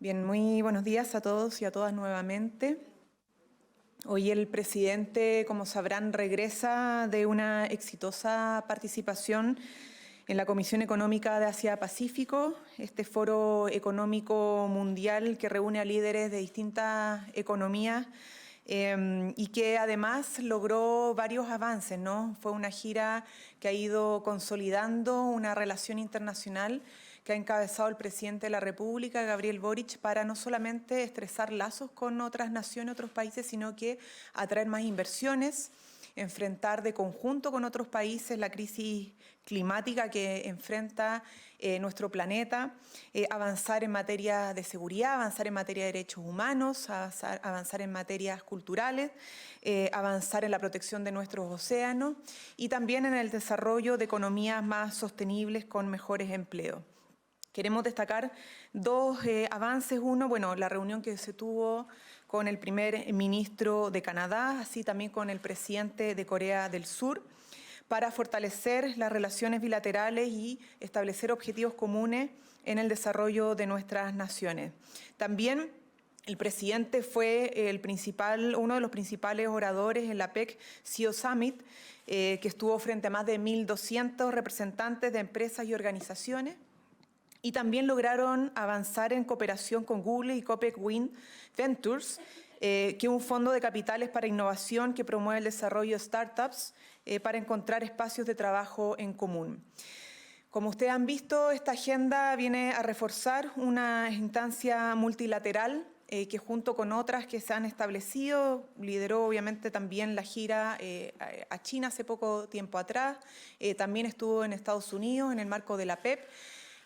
Bien, muy buenos días a todos y a todas nuevamente. Hoy el presidente, como sabrán, regresa de una exitosa participación en la Comisión Económica de Asia-Pacífico, este foro económico mundial que reúne a líderes de distintas economías y que además logró varios avances, ¿no? Fue una gira que ha ido consolidando una relación internacional que ha encabezado el presidente de la República, Gabriel Boric, para no solamente estrechar lazos con otras naciones, otros países, sino que atraer más inversiones, enfrentar de conjunto con otros países la crisis climática que enfrenta nuestro planeta, avanzar en materia de seguridad, avanzar en materia de derechos humanos, avanzar en materias culturales, avanzar en la protección de nuestros océanos y también en el desarrollo de economías más sostenibles con mejores empleos. Queremos destacar dos avances. Uno, bueno, la reunión que se tuvo con el primer ministro de Canadá, así también con el presidente de Corea del Sur, para fortalecer las relaciones bilaterales y establecer objetivos comunes en el desarrollo de nuestras naciones. También el presidente fue uno de los principales oradores en la PEC CEO Summit, que estuvo frente a más de 1.200 representantes de empresas y organizaciones. Y también lograron avanzar en cooperación con Google y Copec Wind Ventures, que es un fondo de capitales para innovación que promueve el desarrollo de startups para encontrar espacios de trabajo en común. Como ustedes han visto, esta agenda viene a reforzar una instancia multilateral que junto con otras que se han establecido, lideró obviamente también la gira a China hace poco tiempo atrás, también estuvo en Estados Unidos en el marco de la PEP,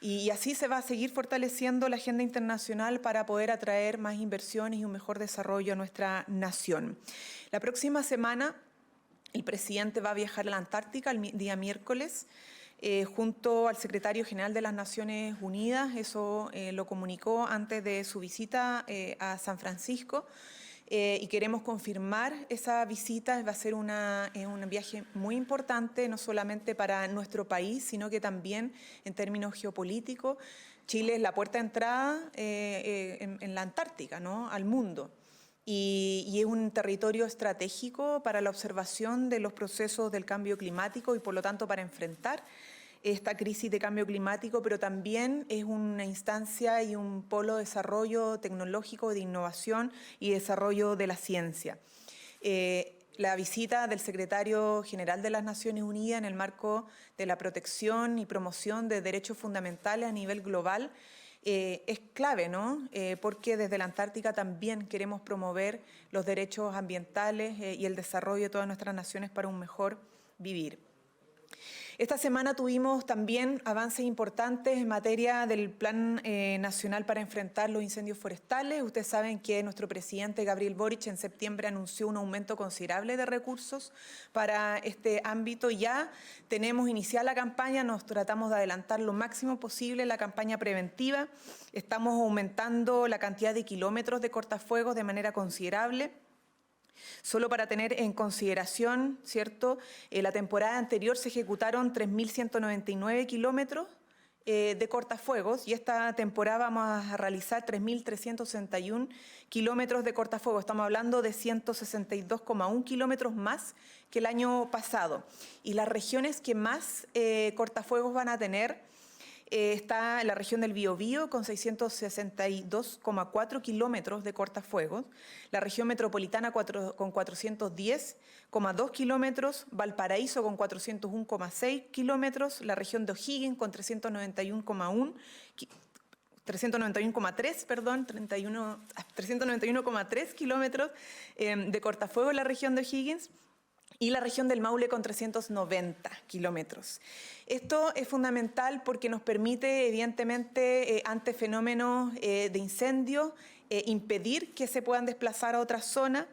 y así se va a seguir fortaleciendo la agenda internacional para poder atraer más inversiones y un mejor desarrollo a nuestra nación. La próxima semana el presidente va a viajar a la Antártica el día miércoles junto al secretario general de las Naciones Unidas. Eso lo comunicó antes de su visita a San Francisco. Y queremos confirmar esa visita. Va a ser un viaje muy importante, no solamente para nuestro país, sino que también en términos geopolíticos. Chile es la puerta de entrada en la Antártica, ¿no?, al mundo. Y es un territorio estratégico para la observación de los procesos del cambio climático y por lo tanto para enfrentar esta crisis de cambio climático, pero también es una instancia y un polo de desarrollo tecnológico, de innovación y desarrollo de la ciencia. La visita del secretario general de las Naciones Unidas en el marco de la protección y promoción de derechos fundamentales a nivel global es clave, ¿no? Porque desde la Antártica también queremos promover los derechos ambientales y el desarrollo de todas nuestras naciones para un mejor vivir. Esta semana tuvimos también avances importantes en materia del Plan Nacional para enfrentar los incendios forestales. Ustedes saben que nuestro presidente Gabriel Boric en septiembre anunció un aumento considerable de recursos para este ámbito. Ya tenemos iniciada la campaña, nos tratamos de adelantar lo máximo posible la campaña preventiva. Estamos aumentando la cantidad de kilómetros de cortafuegos de manera considerable. Solo para tener en consideración, ¿cierto? La temporada anterior se ejecutaron 3.199 kilómetros de cortafuegos y esta temporada vamos a realizar 3.361 kilómetros de cortafuegos. Estamos hablando de 162,1 kilómetros más que el año pasado. Y las regiones que más cortafuegos van a tener está en la región del Biobío con 662,4 kilómetros de cortafuegos, la región metropolitana con 410,2 kilómetros, Valparaíso con 401,6 kilómetros, la región de O'Higgins con 391,3 kilómetros de cortafuegos en la región de O'Higgins, y la región del Maule con 390 kilómetros. Esto es fundamental porque nos permite, evidentemente, ante fenómenos de incendio, impedir que se puedan desplazar a otras zonas,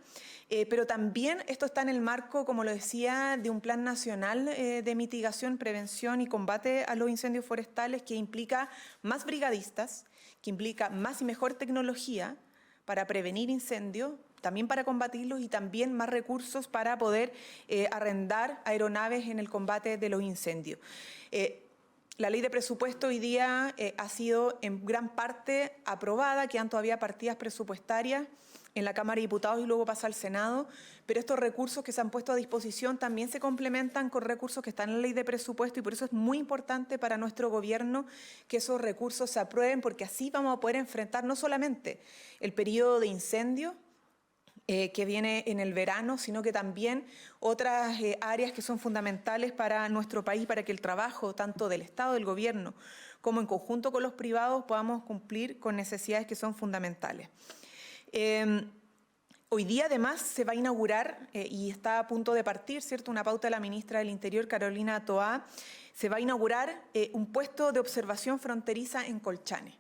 pero también esto está en el marco, como lo decía, de un plan nacional de mitigación, prevención y combate a los incendios forestales que implica más brigadistas, que implica más y mejor tecnología para prevenir incendios, también para combatirlos y también más recursos para poder arrendar aeronaves en el combate de los incendios. La ley de presupuesto hoy día ha sido en gran parte aprobada, quedan todavía partidas presupuestarias en la Cámara de Diputados y luego pasa al Senado, pero estos recursos que se han puesto a disposición también se complementan con recursos que están en la ley de presupuesto y por eso es muy importante para nuestro gobierno que esos recursos se aprueben, porque así vamos a poder enfrentar no solamente el periodo de incendio que viene en el verano, sino que también otras áreas que son fundamentales para nuestro país, para que el trabajo tanto del Estado, del Gobierno, como en conjunto con los privados podamos cumplir con necesidades que son fundamentales. Hoy día además se va a inaugurar, y está a punto de partir, ¿cierto?, una pauta de la ministra del Interior, Carolina Toá, se va a inaugurar un puesto de observación fronteriza en Colchane.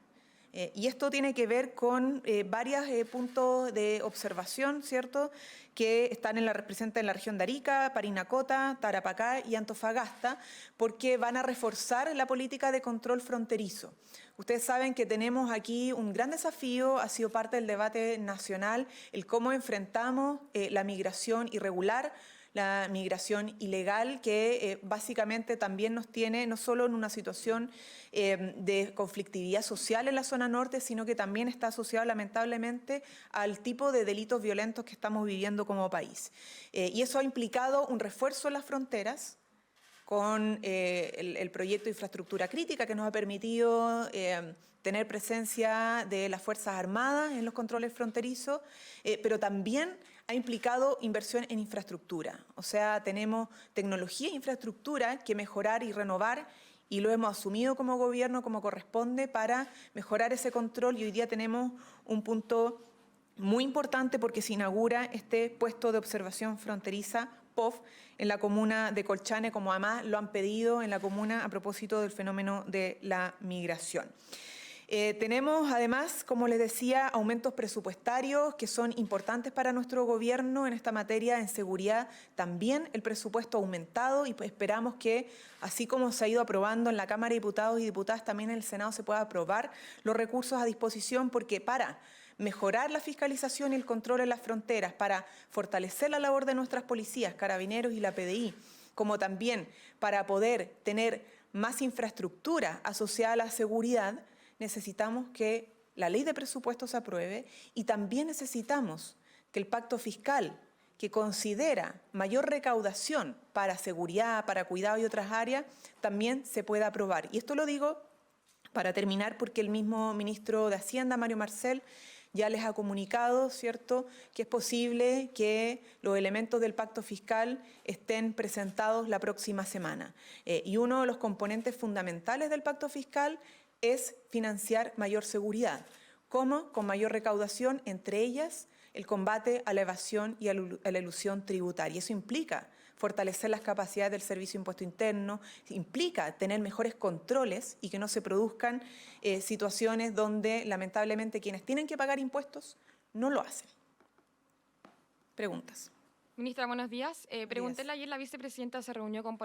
Y esto tiene que ver con varios puntos de observación, ¿cierto?, que están representan en la región de Arica, Parinacota, Tarapacá y Antofagasta, porque van a reforzar la política de control fronterizo. Ustedes saben que tenemos aquí un gran desafío, ha sido parte del debate nacional, el cómo enfrentamos la migración irregular, la migración ilegal, que básicamente también nos tiene no solo en una situación de conflictividad social en la zona norte, sino que también está asociado lamentablemente al tipo de delitos violentos que estamos viviendo como país. Y eso ha implicado un refuerzo en las fronteras, con el proyecto de infraestructura crítica que nos ha permitido tener presencia de las Fuerzas Armadas en los controles fronterizos, pero también ha implicado inversión en infraestructura. O sea, tenemos tecnología e infraestructura que mejorar y renovar, y lo hemos asumido como gobierno como corresponde para mejorar ese control, y hoy día tenemos un punto muy importante porque se inaugura este puesto de observación fronteriza POF en la comuna de Colchane, como además lo han pedido en la comuna a propósito del fenómeno de la migración. Tenemos además, como les decía, aumentos presupuestarios que son importantes para nuestro gobierno en esta materia. En seguridad también el presupuesto ha aumentado y esperamos que, así como se ha ido aprobando en la Cámara de Diputados y Diputadas, también en el Senado se pueda aprobar los recursos a disposición, porque para mejorar la fiscalización y el control en las fronteras, para fortalecer la labor de nuestras policías, carabineros y la PDI, como también para poder tener más infraestructura asociada a la seguridad, necesitamos que la ley de presupuesto se apruebe y también necesitamos que el pacto fiscal, que considera mayor recaudación para seguridad, para cuidado y otras áreas, también se pueda aprobar. Y esto lo digo para terminar porque el mismo ministro de Hacienda, Mario Marcel, ya les ha comunicado, ¿cierto?, que es posible que los elementos del pacto fiscal estén presentados la próxima semana. Y uno de los componentes fundamentales del pacto fiscal es financiar mayor seguridad. ¿Cómo? Con mayor recaudación, entre ellas el combate a la evasión y a la elusión tributaria. Eso implica fortalecer las capacidades del Servicio de Impuesto Interno, implica tener mejores controles y que no se produzcan situaciones donde lamentablemente quienes tienen que pagar impuestos no lo hacen. Preguntas. Ministra, buenos días. Preguntéle ayer, la vicepresidenta se reunió con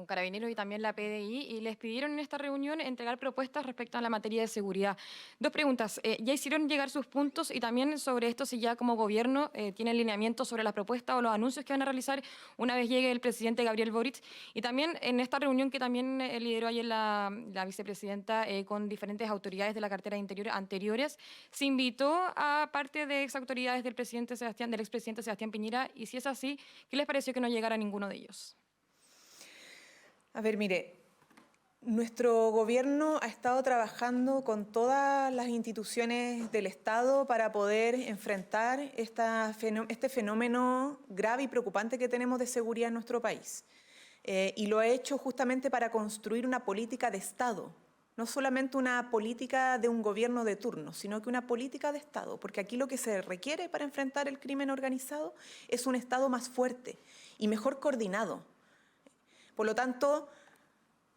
Carabineros y también la PDI y les pidieron en esta reunión entregar propuestas respecto a la materia de seguridad. Dos preguntas. ¿Ya hicieron llegar sus puntos? Y también sobre esto, si ya como gobierno tienen lineamientos sobre las propuestas o los anuncios que van a realizar una vez llegue el presidente Gabriel Boric. Y también en esta reunión que también lideró ayer la vicepresidenta con diferentes autoridades de la cartera de Interior anteriores, se invitó a parte de exautoridades del expresidente Sebastián Piñera, y si es así, ¿qué les pareció que no llegara ninguno de ellos? A ver, mire, nuestro gobierno ha estado trabajando con todas las instituciones del Estado para poder enfrentar este fenómeno grave y preocupante que tenemos de seguridad en nuestro país. Y lo ha hecho justamente para construir una política de Estado. No solamente una política de un gobierno de turno, sino que una política de Estado, porque aquí lo que se requiere para enfrentar el crimen organizado es un Estado más fuerte y mejor coordinado. Por lo tanto,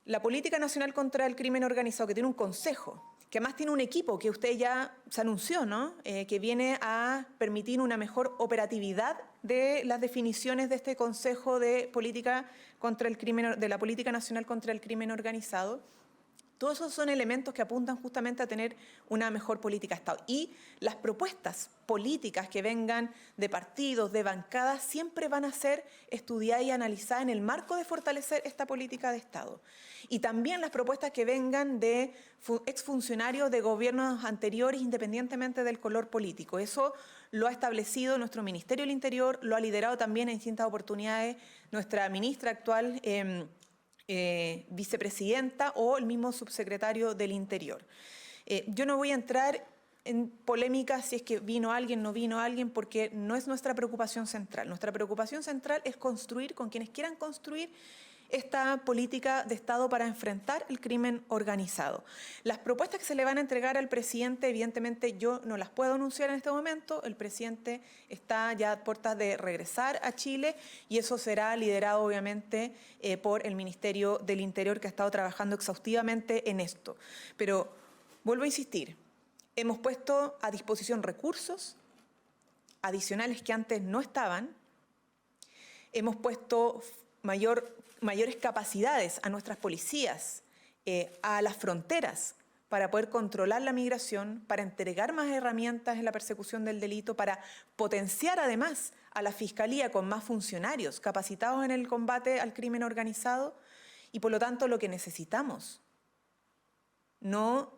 la Política Nacional contra el Crimen Organizado, que tiene un consejo, que además tiene un equipo que usted ya se anunció, ¿no?, que viene a permitir una mejor operatividad de las definiciones de este Consejo de Política contra el Crimen, de la Política Nacional contra el Crimen Organizado, Todos esos son elementos que apuntan justamente a tener una mejor política de Estado. Y las propuestas políticas que vengan de partidos, de bancadas, siempre van a ser estudiadas y analizadas en el marco de fortalecer esta política de Estado. Y también las propuestas que vengan de exfuncionarios de gobiernos anteriores, independientemente del color político. Eso lo ha establecido nuestro Ministerio del Interior, lo ha liderado también en distintas oportunidades nuestra ministra actual, vicepresidenta, o el mismo subsecretario del Interior. Yo no voy a entrar en polémica si es que vino alguien, no vino alguien, porque no es nuestra preocupación central. Nuestra preocupación central es construir con quienes quieran construir esta política de Estado para enfrentar el crimen organizado. Las propuestas que se le van a entregar al presidente, evidentemente yo no las puedo anunciar en este momento. El presidente está ya a puertas de regresar a Chile y eso será liderado obviamente por el Ministerio del Interior, que ha estado trabajando exhaustivamente en esto. Pero vuelvo a insistir, hemos puesto a disposición recursos adicionales que antes no estaban, hemos puesto mayores capacidades a nuestras policías, a las fronteras, para poder controlar la migración, para entregar más herramientas en la persecución del delito, para potenciar además a la Fiscalía con más funcionarios capacitados en el combate al crimen organizado. Y por lo tanto lo que necesitamos no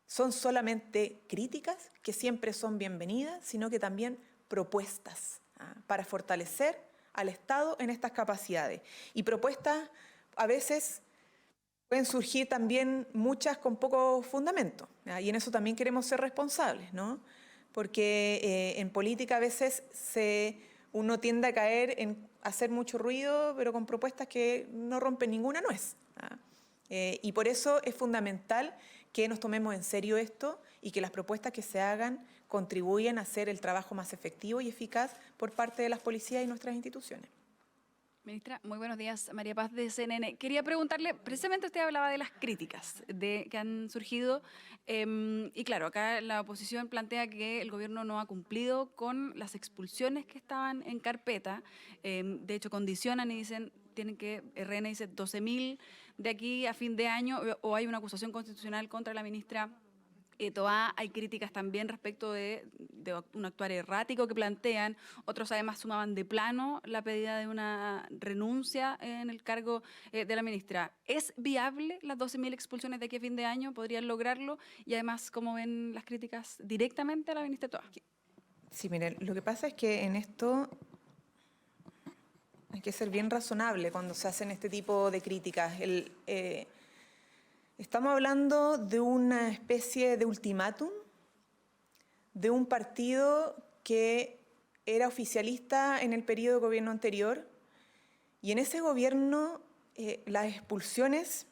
son solamente críticas, que siempre son bienvenidas, sino que también propuestas para fortalecer al Estado en estas capacidades. Y propuestas a veces pueden surgir también muchas con poco fundamento, y en eso también queremos ser responsables, ¿no? Porque en política a veces uno tiende a caer en hacer mucho ruido, pero con propuestas que no rompen ninguna nuez. Y por eso es fundamental que nos tomemos en serio esto y que las propuestas que se hagan contribuyan a hacer el trabajo más efectivo y eficaz por parte de las policías y nuestras instituciones. Ministra, muy buenos días. María Paz, de CNN. Quería preguntarle, precisamente usted hablaba de las críticas que han surgido y claro, acá la oposición plantea que el gobierno no ha cumplido con las expulsiones que estaban en carpeta. De hecho, condicionan y dicen, RN dice 12.000 de aquí a fin de año, o hay una acusación constitucional contra la ministra Toá. Hay críticas también respecto de un actuar errático que plantean. Otros además sumaban de plano la pedida de una renuncia en el cargo de la ministra. ¿Es viable las 12.000 expulsiones de aquí a fin de año? ¿Podrían lograrlo? Y además, ¿cómo ven las críticas directamente a la ministra Toá? Sí, miren, lo que pasa es que en esto hay que ser bien razonable cuando se hacen este tipo de críticas. Estamos hablando de una especie de ultimátum de un partido que era oficialista en el periodo de gobierno anterior, y en ese gobierno las expulsiones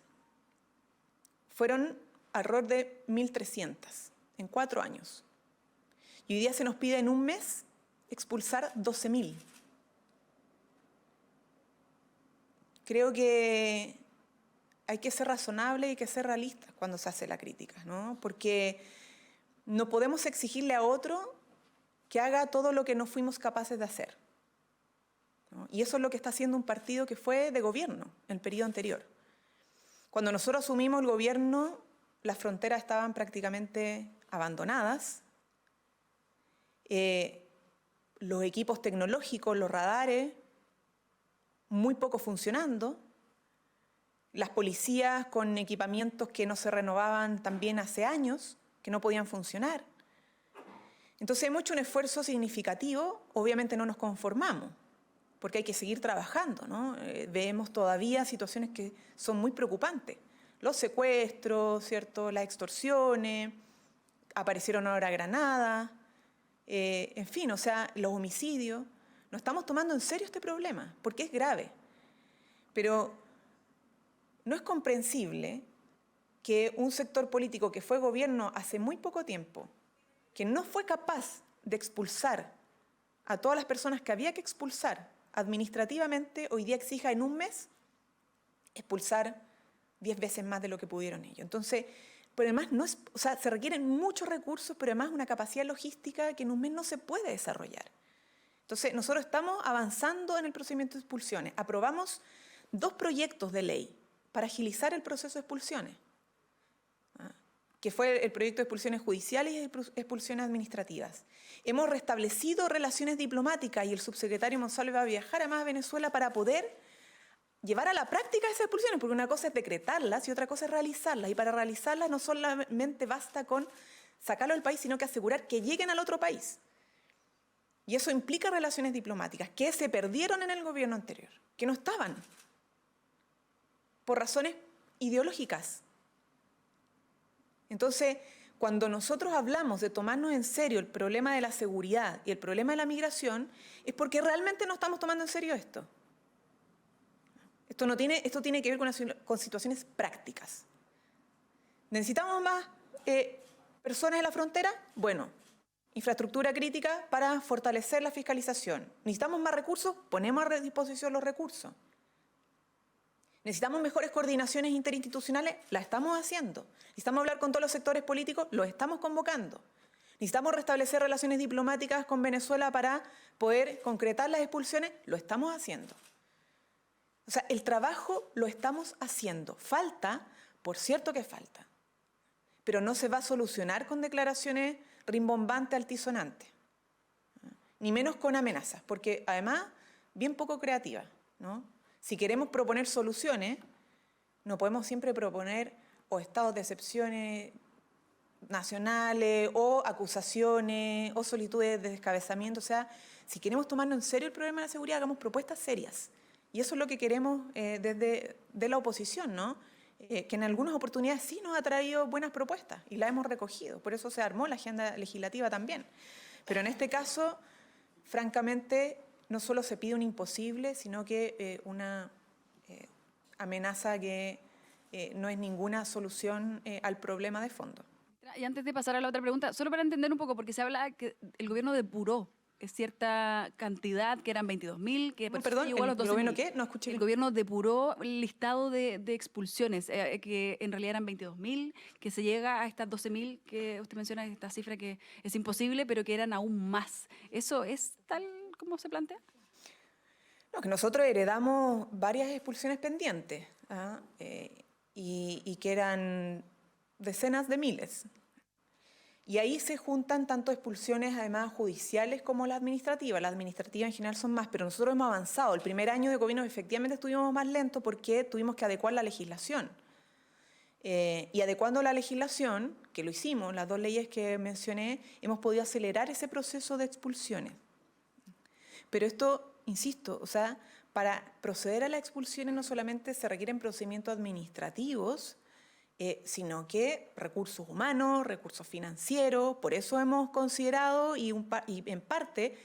fueron alrededor de 1.300 en 4 años. Y hoy día se nos pide en un mes expulsar 12.000. Creo que hay que ser razonable y hay que ser realista cuando se hace la crítica, ¿no? Porque no podemos exigirle a otro que haga todo lo que no fuimos capaces de hacer, ¿no? Y eso es lo que está haciendo un partido que fue de gobierno en el periodo anterior. Cuando nosotros asumimos el gobierno, las fronteras estaban prácticamente abandonadas, los equipos tecnológicos, los radares, muy poco funcionando, las policías con equipamientos que no se renovaban también hace años, que no podían funcionar. Entonces hemos hecho un esfuerzo significativo, obviamente no nos conformamos, porque hay que seguir trabajando, ¿no? Vemos todavía situaciones que son muy preocupantes. Los secuestros, ¿cierto? Las extorsiones, aparecieron ahora granadas, en fin, o sea, los homicidios. No estamos tomando en serio este problema, porque es grave. Pero no es comprensible que un sector político que fue gobierno hace muy poco tiempo, que no fue capaz de expulsar a todas las personas que había que expulsar administrativamente, hoy día exija en un mes expulsar 10 veces más de lo que pudieron ellos. Entonces, pero además no es, o sea, se requieren muchos recursos, pero además una capacidad logística que en un mes no se puede desarrollar. Entonces, nosotros estamos avanzando en el procedimiento de expulsiones. Aprobamos 2 proyectos de ley para agilizar el proceso de expulsiones. que fue el proyecto de expulsiones judiciales y expulsiones administrativas. Hemos restablecido relaciones diplomáticas y el subsecretario Monsalve va a viajar además a Venezuela para poder llevar a la práctica esas expulsiones, porque una cosa es decretarlas y otra cosa es realizarlas. Y para realizarlas no solamente basta con sacarlo del país, sino que asegurar que lleguen al otro país. Y eso implica relaciones diplomáticas que se perdieron en el gobierno anterior, que no estaban, por razones ideológicas. Entonces, cuando nosotros hablamos de tomarnos en serio el problema de la seguridad y el problema de la migración, es porque realmente no estamos tomando en serio esto. Esto tiene que ver con situaciones prácticas. ¿Necesitamos más personas en la frontera? Bueno, infraestructura crítica para fortalecer la fiscalización. ¿Necesitamos más recursos? Ponemos a disposición los recursos. ¿Necesitamos mejores coordinaciones interinstitucionales? La estamos haciendo. ¿Necesitamos hablar con todos los sectores políticos? Los estamos convocando. ¿Necesitamos restablecer relaciones diplomáticas con Venezuela para poder concretar las expulsiones? Lo estamos haciendo. O sea, el trabajo lo estamos haciendo. Falta, por cierto que falta, pero no se va a solucionar con declaraciones rimbombantes, altisonantes, ni menos con amenazas, porque además, bien poco creativas, ¿no? Si queremos proponer soluciones, no podemos siempre proponer o estados de excepciones nacionales, o acusaciones, o solicitudes de descabezamiento. O sea, si queremos tomarnos en serio el problema de la seguridad, hagamos propuestas serias. Y eso es lo que queremos desde la oposición, ¿no? Que en algunas oportunidades sí nos ha traído buenas propuestas y las hemos recogido. Por eso se armó la agenda legislativa también. Pero en este caso, francamente, no solo se pide un imposible, sino que una amenaza que no es ninguna solución al problema de fondo. Y antes de pasar a la otra pregunta, solo para entender un poco, porque se habla que el gobierno depuró cierta cantidad, que eran 22.000, que perdón, llegó a los 12.000. ¿El gobierno qué? No escuché. El gobierno depuró el listado de expulsiones, que en realidad eran 22.000, que se llega a estas 12.000, que usted menciona, esta cifra que es imposible, pero que eran aún más. ¿Eso es tal como se plantea? No, que nosotros heredamos varias expulsiones pendientes, y que eran decenas de miles. Y ahí se juntan tanto expulsiones además judiciales como las administrativas. Las administrativas en general son más, pero nosotros hemos avanzado. El primer año de gobierno efectivamente estuvimos más lentos porque tuvimos que adecuar la legislación. Y adecuando la legislación, que lo hicimos, las dos leyes que mencioné, hemos podido acelerar ese proceso de expulsiones. Pero esto, insisto, o sea, para proceder a las expulsiones no solamente se requieren procedimientos administrativos, sino que recursos humanos, recursos financieros. Por eso hemos considerado y en parte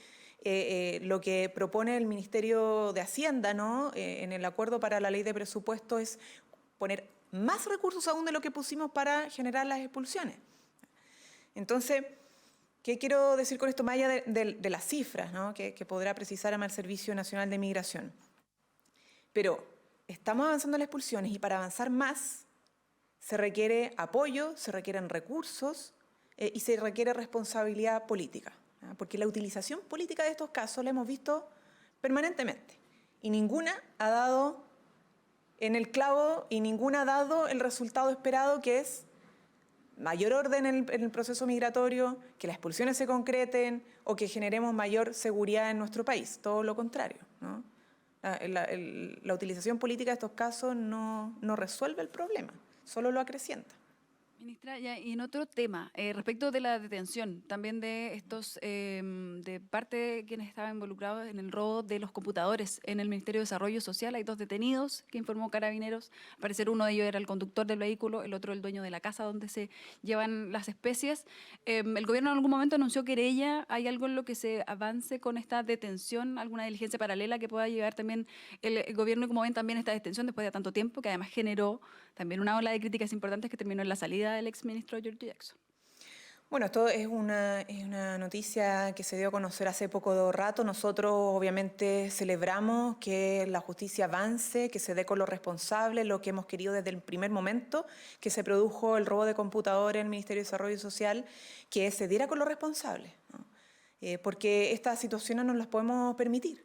lo que propone el Ministerio de Hacienda, ¿no? En el acuerdo para la ley de presupuesto es poner más recursos aún de lo que pusimos para generar las expulsiones. Entonces, ¿qué quiero decir con esto? Más allá de las cifras, ¿no? que podrá precisar además el Servicio Nacional de Migración. Pero estamos avanzando en las expulsiones y para avanzar más se requiere apoyo, se requieren recursos y se requiere responsabilidad política, ¿no? Porque la utilización política de estos casos la hemos visto permanentemente y ninguna ha dado en el clavo y ninguna ha dado el resultado esperado, que es mayor orden en el proceso migratorio, que las expulsiones se concreten o que generemos mayor seguridad en nuestro país. Todo lo contrario, ¿no? La utilización política de estos casos no resuelve el problema, solo lo acrecienta. Ministra, y en otro tema, respecto de la detención, también de estos, de parte de quienes estaban involucrados en el robo de los computadores en el Ministerio de Desarrollo Social, hay 2 detenidos que informó Carabineros. Al parecer uno de ellos era el conductor del vehículo, el otro el dueño de la casa donde se llevan las especies. El gobierno en algún momento anunció querella. ¿Hay algo en lo que se avance con esta detención? ¿Alguna diligencia paralela que pueda llevar también el gobierno? Y como ven, también esta detención después de tanto tiempo, que además generó también una ola de críticas importantes que terminó en la salida del exministro Giorgio Jackson. Bueno, esto es una noticia que se dio a conocer hace poco rato. Nosotros obviamente celebramos que la justicia avance, que se dé con los responsables, lo que hemos querido desde el primer momento que se produjo el robo de computadores en el Ministerio de Desarrollo Social, que se diera con los responsables, ¿no? Porque estas situaciones no las podemos permitir.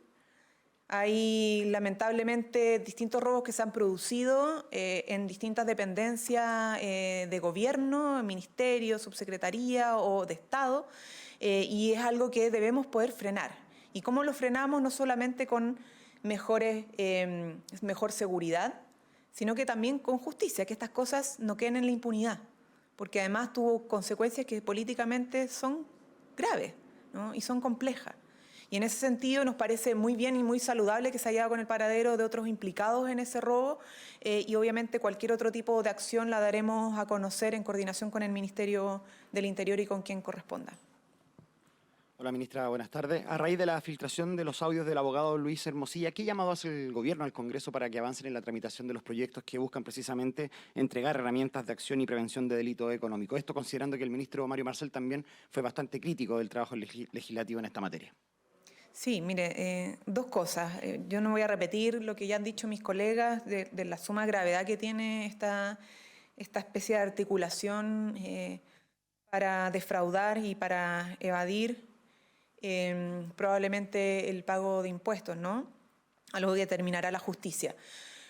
Hay lamentablemente distintos robos que se han producido en distintas dependencias de gobierno, ministerio, subsecretaría o de Estado, y es algo que debemos poder frenar. ¿Y cómo lo frenamos? No solamente con mejor seguridad, sino que también con justicia, que estas cosas no queden en la impunidad, porque además tuvo consecuencias que políticamente son graves, ¿no? Y son complejas. Y en ese sentido nos parece muy bien y muy saludable que se haya dado con el paradero de otros implicados en ese robo y obviamente cualquier otro tipo de acción la daremos a conocer en coordinación con el Ministerio del Interior y con quien corresponda. Hola, ministra, buenas tardes. A raíz de la filtración de los audios del abogado Luis Hermosilla, ¿qué llamado hace el Gobierno al Congreso para que avancen en la tramitación de los proyectos que buscan precisamente entregar herramientas de acción y prevención de delito económico? Esto considerando que el ministro Mario Marcel también fue bastante crítico del trabajo legislativo en esta materia. Sí, mire, dos cosas. Yo no voy a repetir lo que ya han dicho mis colegas de la suma gravedad que tiene esta especie de articulación para defraudar y para evadir probablemente el pago de impuestos, ¿no? Algo que determinará la justicia.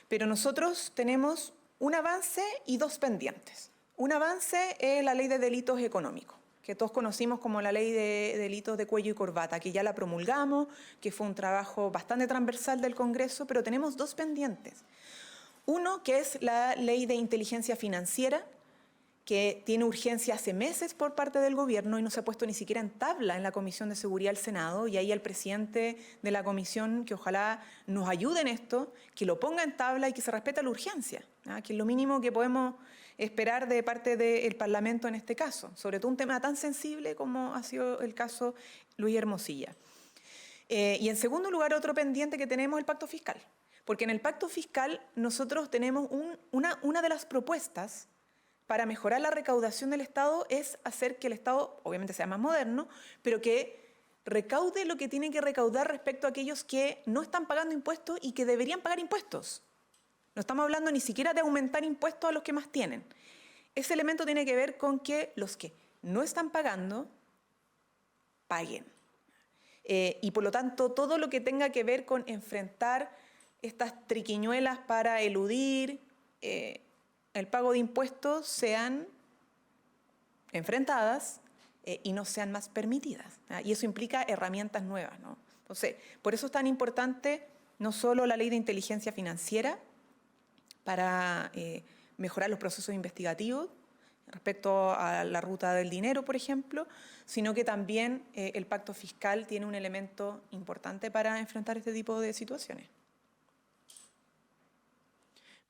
Pero nosotros tenemos un avance y dos pendientes. Un avance es la ley de delitos económicos, que todos conocimos como la ley de delitos de cuello y corbata, que ya la promulgamos, que fue un trabajo bastante transversal del Congreso, pero tenemos dos pendientes. Uno, que es la ley de inteligencia financiera, que tiene urgencia hace meses por parte del Gobierno y no se ha puesto ni siquiera en tabla en la Comisión de Seguridad del Senado, y ahí el presidente de la Comisión, que ojalá nos ayude en esto, que lo ponga en tabla y que se respete la urgencia, ¿no? Que es lo mínimo que podemos esperar de parte del Parlamento en este caso, sobre todo un tema tan sensible como ha sido el caso Luis Hermosilla. Y en segundo lugar, otro pendiente que tenemos es el pacto fiscal, porque en el pacto fiscal nosotros tenemos una de las propuestas para mejorar la recaudación del Estado es hacer que el Estado, obviamente, sea más moderno, pero que recaude lo que tiene que recaudar respecto a aquellos que no están pagando impuestos y que deberían pagar impuestos. No estamos hablando ni siquiera de aumentar impuestos a los que más tienen. Ese elemento tiene que ver con que los que no están pagando, paguen. Y por lo tanto, todo lo que tenga que ver con enfrentar estas triquiñuelas para eludir el pago de impuestos sean enfrentadas y no sean más permitidas, ¿no? Y eso implica herramientas nuevas, ¿no? Entonces, por eso es tan importante no solo la ley de inteligencia financiera para mejorar los procesos investigativos respecto a la ruta del dinero, por ejemplo, sino que también el pacto fiscal tiene un elemento importante para enfrentar este tipo de situaciones.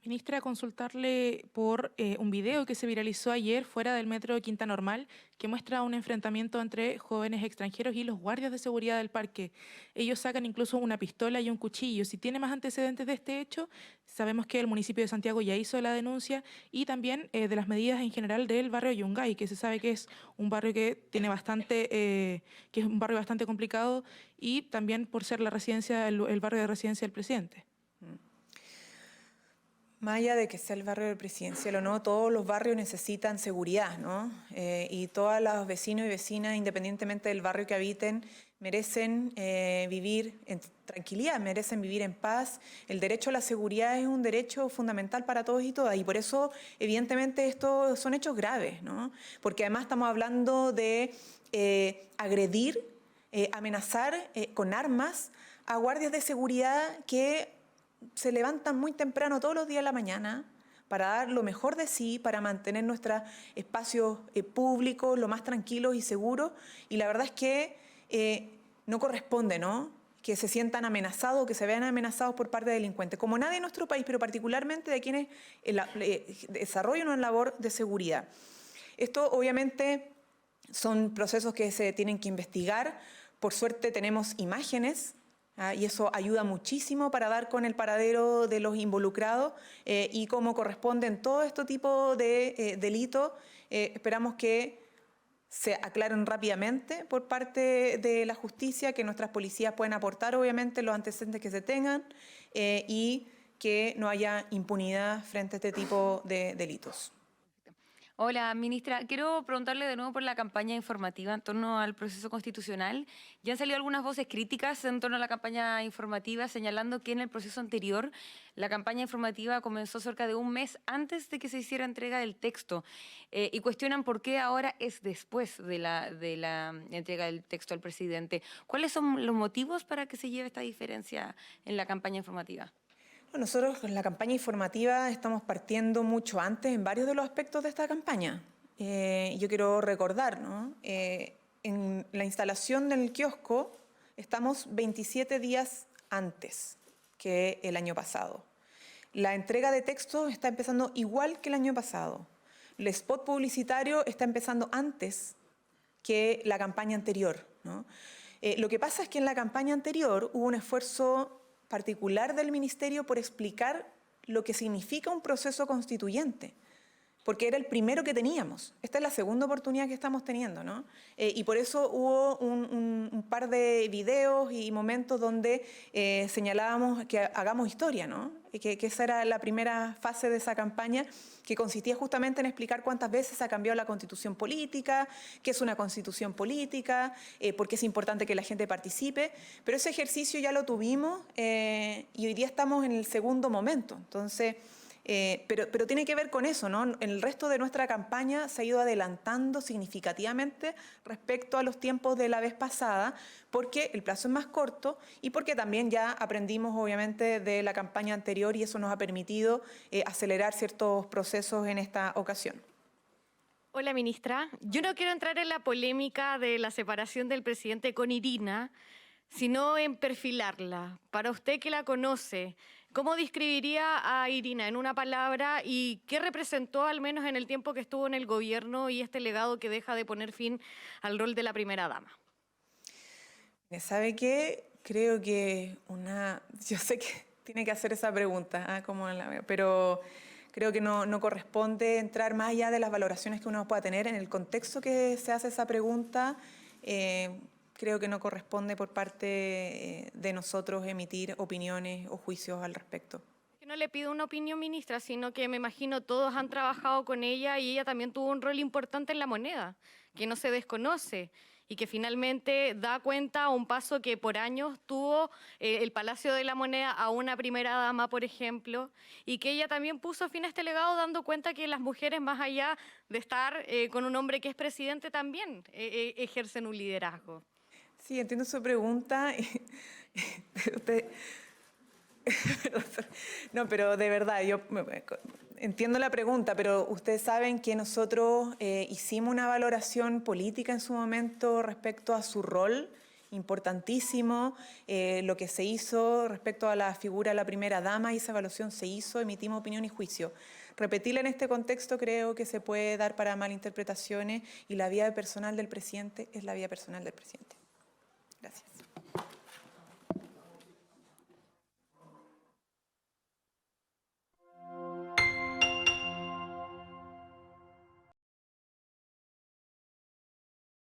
Ministra, consultarle por un video que se viralizó ayer fuera del metro de Quinta Normal que muestra un enfrentamiento entre jóvenes extranjeros y los guardias de seguridad del parque. Ellos sacan incluso una pistola y un cuchillo. Si tiene más antecedentes de este hecho, sabemos que el municipio de Santiago ya hizo la denuncia y también de las medidas en general del barrio Yungay, que se sabe que es un barrio que tiene que es un barrio bastante complicado y también por ser la residencia, el barrio de residencia del presidente. Más allá de que sea el barrio del Presidencial o no, todos los barrios necesitan seguridad, ¿no? Y todos los vecinos y vecinas, independientemente del barrio que habiten, merecen vivir en tranquilidad, merecen vivir en paz. El derecho a la seguridad es un derecho fundamental para todos y todas, y por eso, evidentemente, estos son hechos graves, ¿no? Porque además estamos hablando de agredir, amenazar con armas a guardias de seguridad que se levantan muy temprano todos los días de la mañana para dar lo mejor de sí, para mantener nuestros espacios públicos lo más tranquilos y seguros. Y la verdad es que no corresponde, ¿no?, que se sientan amenazados, que se vean amenazados por parte de delincuentes, como nadie en nuestro país, pero particularmente de quienes desarrollan una labor de seguridad. Esto obviamente son procesos que se tienen que investigar. Por suerte tenemos imágenes, y eso ayuda muchísimo para dar con el paradero de los involucrados y como corresponde en todo este tipo de delitos, esperamos que se aclaren rápidamente por parte de la justicia, que nuestras policías pueden aportar obviamente los antecedentes que se tengan y que no haya impunidad frente a este tipo de delitos. Hola, ministra. Quiero preguntarle de nuevo por la campaña informativa en torno al proceso constitucional. Ya han salido algunas voces críticas en torno a la campaña informativa, señalando que en el proceso anterior la campaña informativa comenzó cerca de un mes antes de que se hiciera entrega del texto y cuestionan por qué ahora es después de la entrega del texto al presidente. ¿Cuáles son los motivos para que se lleve esta diferencia en la campaña informativa? Bueno, nosotros con la campaña informativa estamos partiendo mucho antes en varios de los aspectos de esta campaña. Yo quiero recordar, ¿no? En la instalación del kiosco estamos 27 días antes que el año pasado. La entrega de textos está empezando igual que el año pasado. El spot publicitario está empezando antes que la campaña anterior, ¿no? Lo que pasa es que en la campaña anterior hubo un esfuerzo particular del Ministerio por explicar lo que significa un proceso constituyente, porque era el primero que teníamos. Esta es la segunda oportunidad que estamos teniendo, ¿no? Y por eso hubo un par de videos y momentos donde señalábamos que hagamos historia, ¿no? Que esa era la primera fase de esa campaña, que consistía justamente en explicar cuántas veces ha cambiado la constitución política, qué es una constitución política, por qué es importante que la gente participe. Pero ese ejercicio ya lo tuvimos y hoy día estamos en el segundo momento. Entonces, pero tiene que ver con eso, ¿no? El resto de nuestra campaña se ha ido adelantando significativamente respecto a los tiempos de la vez pasada, porque el plazo es más corto y porque también ya aprendimos, obviamente, de la campaña anterior y eso nos ha permitido acelerar ciertos procesos en esta ocasión. Hola, ministra. Yo no quiero entrar en la polémica de la separación del presidente con Irina, sino en perfilarla. Para usted que la conoce, ¿cómo describiría a Irina en una palabra y qué representó al menos en el tiempo que estuvo en el gobierno y este legado que deja de poner fin al rol de la primera dama? ¿Sabe qué? Creo que yo sé que tiene que hacer esa pregunta, pero creo que no corresponde entrar más allá de las valoraciones que uno pueda tener en el contexto que se hace esa pregunta. Creo que no corresponde por parte de nosotros emitir opiniones o juicios al respecto. No le pido una opinión, ministra, sino que me imagino todos han trabajado con ella y ella también tuvo un rol importante en la moneda, que no se desconoce y que finalmente da cuenta a un paso que por años tuvo el Palacio de la Moneda a una primera dama, por ejemplo, y que ella también puso fin a este legado dando cuenta que las mujeres, más allá de estar con un hombre que es presidente, también ejercen un liderazgo. Sí, entiendo su pregunta. No, pero de verdad, yo entiendo la pregunta, pero ustedes saben que nosotros hicimos una valoración política en su momento respecto a su rol, importantísimo, lo que se hizo respecto a la figura de la primera dama, y esa evaluación se hizo, emitimos opinión y juicio. Repetirla en este contexto creo que se puede dar para malinterpretaciones y la vida personal del presidente es la vida personal del presidente.